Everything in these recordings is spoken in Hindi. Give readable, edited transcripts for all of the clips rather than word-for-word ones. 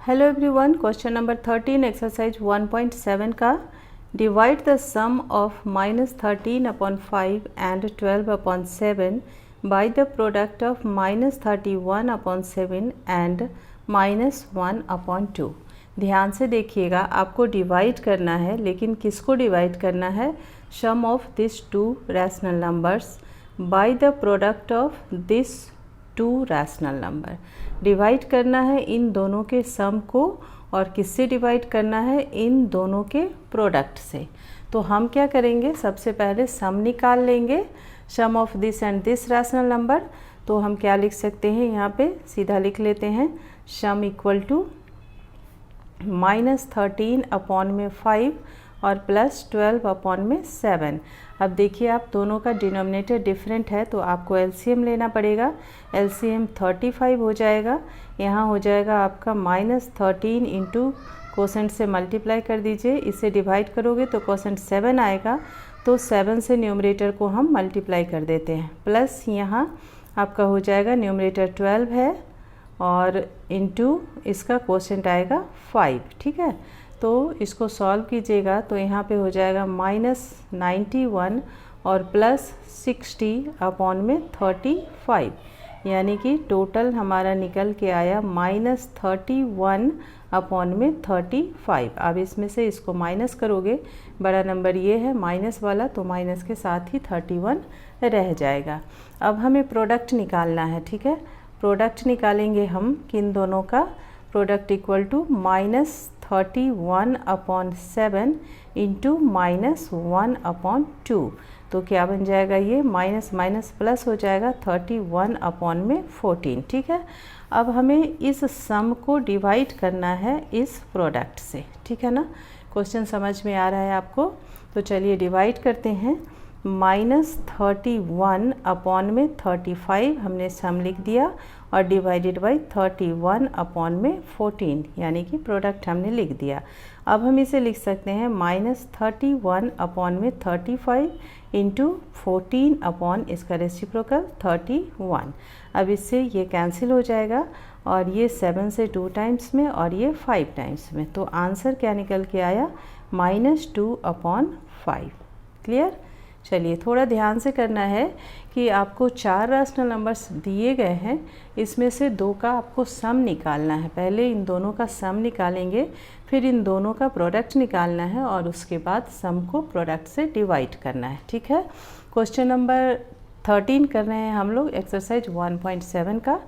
Hello everyone, question number 13 exercise 1.7 का divide the sum of -13/5 and 12/7 by the product of -31/7 and -1/2। ध्यान से देखिएगा, आपको डिवाइड करना है, लेकिन किसको डिवाइड करना है? Sum of this two rational numbers by the product of this two rational number. Divide करना है इन दोनों के सम को, और किससे डिवाइड करना है? इन दोनों के प्रोडक्ट से। तो हम क्या करेंगे, सबसे पहले सम निकाल लेंगे, sum of this and this rational number. तो हम क्या लिख सकते हैं, यहाँ पे सीधा लिख लेते हैं, सम इक्वल टू -13/5 और +12/7। अब देखिए, आप दोनों का डिनोमिनेटर डिफरेंट है, तो आपको एलसीएम लेना पड़ेगा। एलसीएम 35 हो जाएगा। यहाँ हो जाएगा आपका -13 इंटू कोसेंट से मल्टीप्लाई कर दीजिए, इसे डिवाइड करोगे तो कोसेंट 7 आएगा, तो 7 से न्यूमरेटर को हम मल्टीप्लाई कर देते हैं, प्लस यहाँ आपका हो जाएगा न्यूमरेटर 12 है और इंटू इसका कोसेंट आएगा 5। ठीक है, तो इसको सॉल्व कीजिएगा तो यहाँ पे हो जाएगा -91 और +60/35, यानी कि टोटल हमारा निकल के आया -31/35। अब इसमें से इसको माइनस करोगे, बड़ा नंबर ये है माइनस वाला, तो माइनस के साथ ही 31 रह जाएगा। अब हमें प्रोडक्ट निकालना है। ठीक है, प्रोडक्ट निकालेंगे हम किन दोनों का? Product equal to -31/7 into -1/2। तो क्या बन जाएगा? ये माइनस माइनस प्लस हो जाएगा 31/14। ठीक है, अब हमें इस सम को डिवाइड करना है इस प्रोडक्ट से। ठीक है ना, क्वेश्चन समझ में आ रहा है आपको? तो चलिए डिवाइड करते हैं। -31/35 हमने सम लिख दिया, और डिवाइडेड बाई 31/14, यानी कि प्रोडक्ट हमने लिख दिया। अब हम इसे लिख सकते हैं -31/35 इंटू 14 इसका रेसिप्रोकल 31। अब इससे ये कैंसिल हो जाएगा, और ये 7 से 2 टाइम्स में और ये 5 टाइम्स में। तो आंसर क्या निकल के आया? -2/5। क्लियर? चलिए, थोड़ा ध्यान से करना है कि आपको 4 रैशनल नंबर्स दिए गए हैं, इसमें से 2 का आपको सम निकालना है। पहले इन दोनों का सम निकालेंगे, फिर इन दोनों का प्रोडक्ट निकालना है, और उसके बाद सम को प्रोडक्ट से डिवाइड करना है। ठीक है, क्वेश्चन नंबर 13 कर रहे हैं हम लोग, एक्सरसाइज 1.7 का।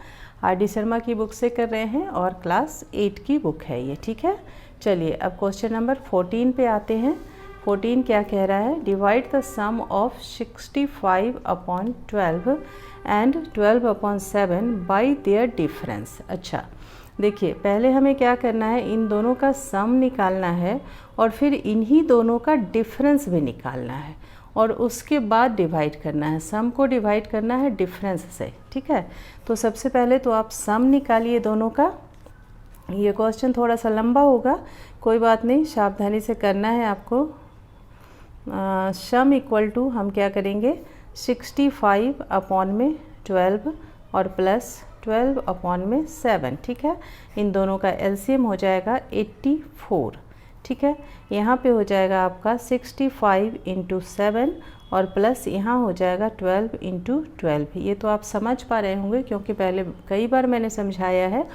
आर.डी. शर्मा की बुक से कर रहे हैं, और क्लास 8 की बुक है ये। ठीक है, चलिए अब क्वेश्चन नंबर 14 पे आते हैं। 14 क्या कह रहा है? Divide the sum of 65/12 and 12/7 by their difference. अच्छा, देखिए, पहले हमें क्या करना है, इन दोनों का सम निकालना है, और फिर इन्हीं दोनों का डिफरेंस भी निकालना है, और उसके बाद डिवाइड करना है। सम को डिवाइड करना है डिफरेंस से। ठीक है, तो सबसे पहले तो आप सम निकालिए दोनों का। ये क्वेश्चन थोड़ा सा लंबा होगा, कोई बात नहीं, सावधानी से करना है आपको। सम इक्वल टू हम क्या करेंगे, 65/12 और +12/7। ठीक है, इन दोनों का एलसीएम हो जाएगा 84। ठीक है, यहाँ पे हो जाएगा आपका 65 इंटू 7 और प्लस यहाँ हो जाएगा 12 इंटू 12। ये तो आप समझ पा रहे होंगे, क्योंकि पहले कई बार मैंने समझाया है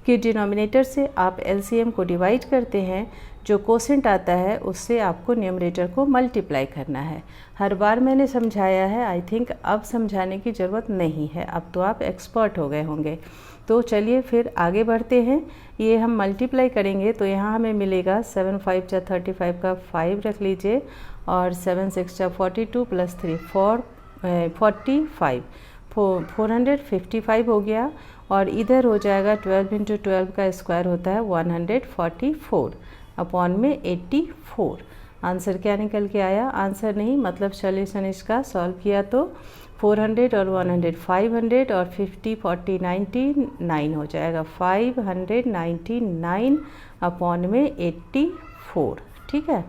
कि डिनोमिनेटर से आप एलसीएम को डिवाइड करते हैं, जो कोसेंट आता है उससे आपको न्यूमरेटर को मल्टीप्लाई करना है। हर बार मैंने समझाया है, आई थिंक अब समझाने की ज़रूरत नहीं है, अब तो आप एक्सपर्ट हो गए होंगे। तो चलिए फिर आगे बढ़ते हैं। ये हम मल्टीप्लाई करेंगे, तो यहाँ हमें मिलेगा 7 5 जा 35 का 5 रख लीजिए, और 7 6 जा 42 + 3 45 455 हो गया, और इधर हो जाएगा 12 इंटू 12 का स्क्वायर होता है 144/84। आंसर क्या निकल के आया? आंसर नहीं, मतलब सॉल्यूशन इसका सॉल्व किया तो 400 और 100 500 और 50 40 99 हो जाएगा 599/84। ठीक है,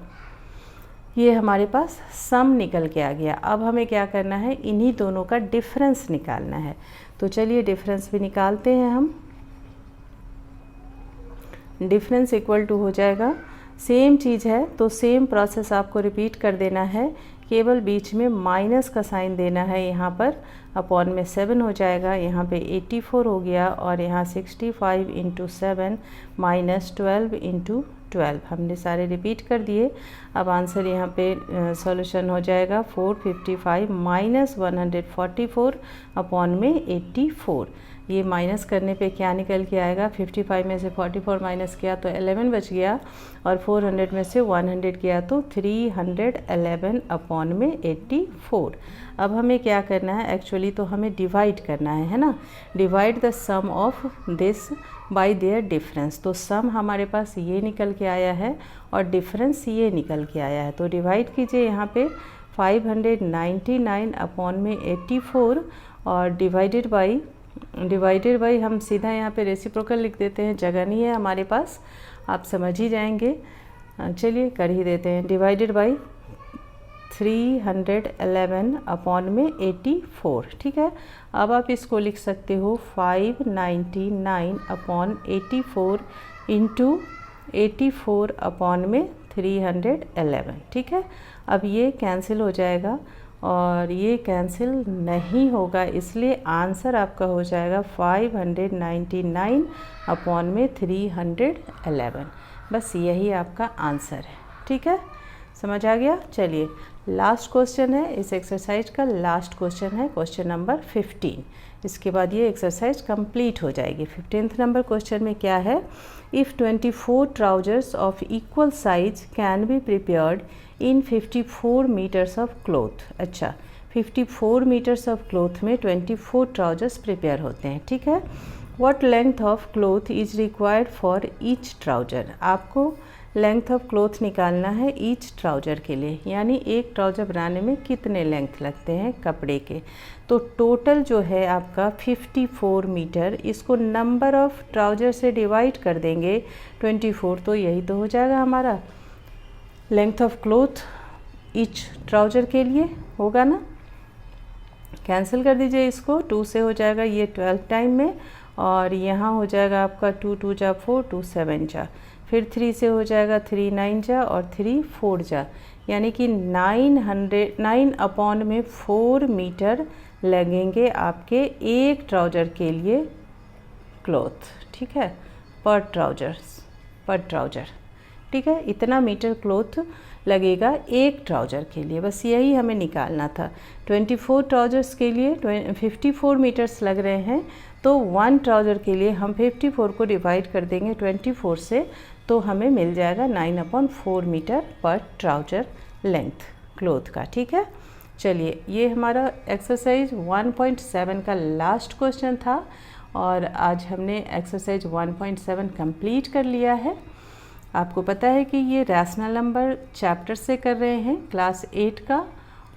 ये हमारे पास सम निकल के आ गया। अब हमें क्या करना है, इन्हीं दोनों का डिफरेंस निकालना है। तो चलिए डिफरेंस भी निकालते हैं हम। डिफरेंस इक्वल टू हो जाएगा, सेम चीज़ है तो सेम प्रोसेस आपको रिपीट कर देना है, केवल बीच में माइनस का साइन देना है यहाँ पर, अपॉन में 7 हो जाएगा, यहाँ पे 84 हो गया और यहाँ 65 इंटू 7 माइनस 12 इंटू 12 हमने सारे रिपीट कर दिए। अब आंसर यहाँ पे सॉल्यूशन हो जाएगा 455 माइनस 144 अपॉन में 84। ये माइनस करने पे क्या निकल के आएगा, 55 में से 44 माइनस किया तो 11 बच गया और 400 में से 100 किया तो 311 अपॉन में 84। अब हमें क्या करना है, एक्चुअली तो हमें डिवाइड करना है ना, divide the sum of this by their difference. तो सम हमारे पास ये निकल के आया है और डिफरेंस ये निकल के आया है, तो डिवाइड कीजिए यहाँ पे 599 अपॉन में 84 और डिवाइडेड बाई हम सीधा यहाँ पे रेसिप्रोकल लिख देते हैं, जगह नहीं है हमारे पास, आप समझ ही जाएंगे, चलिए कर ही देते हैं। डिवाइडेड बाई 311 अपॉन में 84, ठीक है। अब आप इसको लिख सकते हो 599 अपॉन 84 इंटू 84 अपॉन में 311, ठीक है। अब ये कैंसिल हो जाएगा और ये कैंसिल नहीं होगा, इसलिए आंसर आपका हो जाएगा 599 अपॉन में 311। बस यही आपका आंसर है, ठीक है, समझ आ गया। चलिए लास्ट क्वेश्चन है, इस एक्सरसाइज का लास्ट क्वेश्चन है, क्वेश्चन नंबर 15। इसके बाद ये एक्सरसाइज कंप्लीट हो जाएगी। 15th नंबर क्वेश्चन में क्या है, if 24 trousers of equal size can be prepared in 54 metres of cloth. अच्छा, 54 मीटर्स ऑफ क्लॉथ में 24 ट्राउजर्स प्रिपेयर होते हैं, ठीक है। What length of cloth is required for each trouser. आपको लेंथ ऑफ क्लॉथ निकालना है ईच ट्राउजर के लिए, यानी एक ट्राउजर बनाने में कितने लेंथ लगते हैं कपड़े के। तो टोटल जो है आपका 54 मीटर, इसको नंबर ऑफ ट्राउजर से डिवाइड कर देंगे 24, तो यही तो हो जाएगा हमारा length of cloth each trouser के लिए, होगा ना। कैंसिल कर दीजिए इसको, 2 से हो जाएगा ये 12 टाइम में, और यहाँ हो जाएगा आपका 2 2 जा 4, 2 7 जा, फिर 3 से हो जाएगा 3 9 जा और 3 4 जा, यानी कि 9 अपॉन में 4 मीटर लगेंगे आपके एक ट्राउजर के लिए क्लॉथ, ठीक है, पर ट्राउजर, ठीक है। इतना मीटर क्लॉथ लगेगा एक ट्राउजर के लिए, बस यही हमें निकालना था। 24 ट्राउजर्स के लिए 54 मीटर्स लग रहे हैं, तो 1 ट्राउजर के लिए हम 54 को डिवाइड कर देंगे 24 से, तो हमें मिल जाएगा 9/4 मीटर पर ट्राउजर लेंथ क्लॉथ का, ठीक है। चलिए ये हमारा एक्सरसाइज 1.7 का लास्ट क्वेश्चन था और आज हमने एक्सरसाइज 1.7 कंप्लीट कर लिया है। आपको पता है कि ये रैशनल नंबर चैप्टर से कर रहे हैं, क्लास 8 का,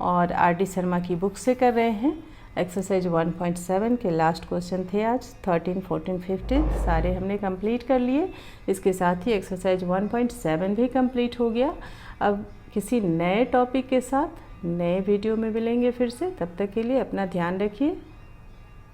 और आर.डी. शर्मा की बुक से कर रहे हैं। एक्सरसाइज 1.7 के लास्ट क्वेश्चन थे आज, 13, 14, 15 सारे हमने कंप्लीट कर लिए। इसके साथ ही एक्सरसाइज 1.7 भी कंप्लीट हो गया। अब किसी नए टॉपिक के साथ नए वीडियो में मिलेंगे फिर से, तब तक के लिए अपना ध्यान रखिए।